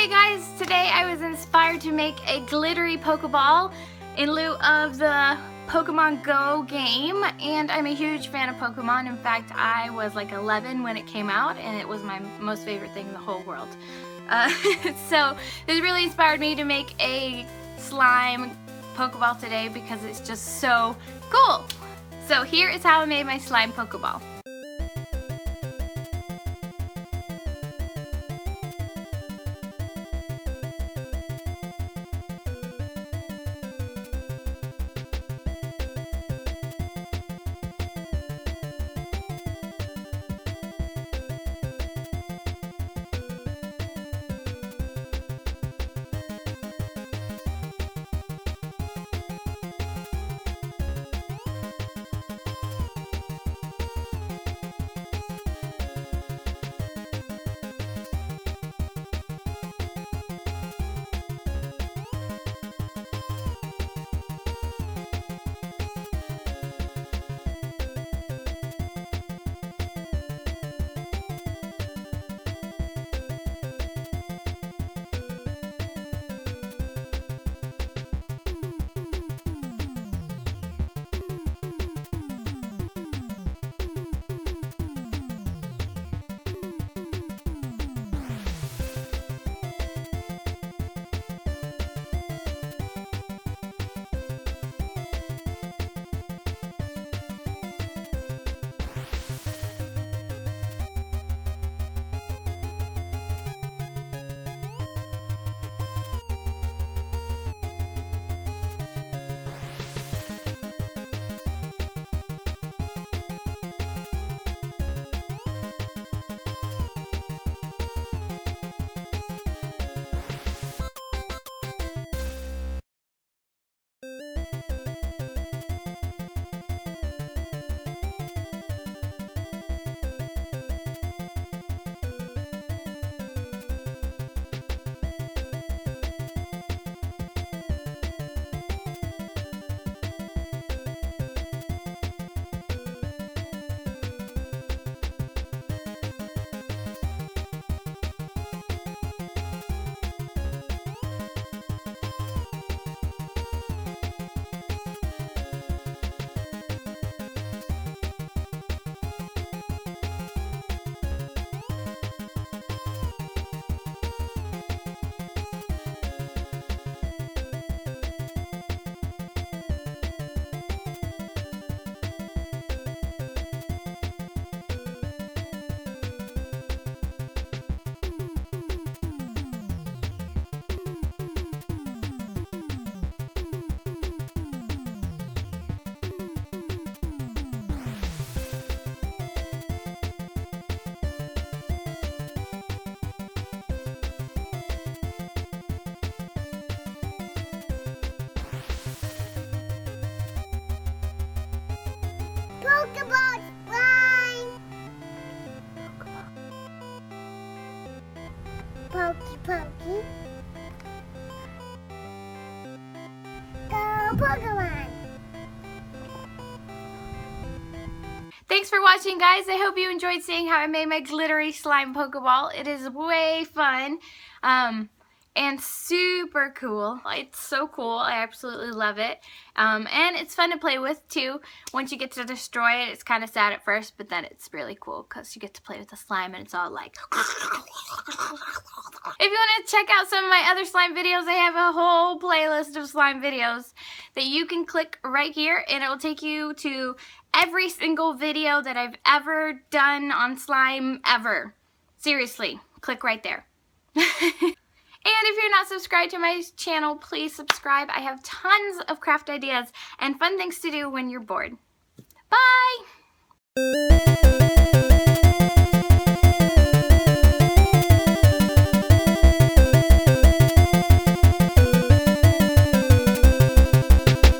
Hey guys, today I was inspired to make a glittery Pokeball in lieu of the Pokemon Go game, and I'm a huge fan of Pokemon. In fact, I was like 11 when it came out, and it was my most favorite thing in the whole world. So this really inspired me to make a slime Pokeball today because it's just so cool. So here is how I made my slime Pokeball. Pokeball slime! Pokey Pokey. Go Pokemon! Thanks for watching, guys. I hope you enjoyed seeing how I made my glittery slime Pokeball. It is way fun and super cool. It's so cool. I absolutely love it. And it's fun to play with, too. Once you get to destroy it, it's kind of sad at first, but then it's really cool because you get to play with the slime and it's all like... If you want to check out some of my other slime videos, I have a whole playlist of slime videos that you can click right here, and it will take you to every single video that I've ever done on slime ever. Seriously, click right there. And if you're not subscribed to my channel, please subscribe. I have tons of craft ideas and fun things to do when you're bored. Bye!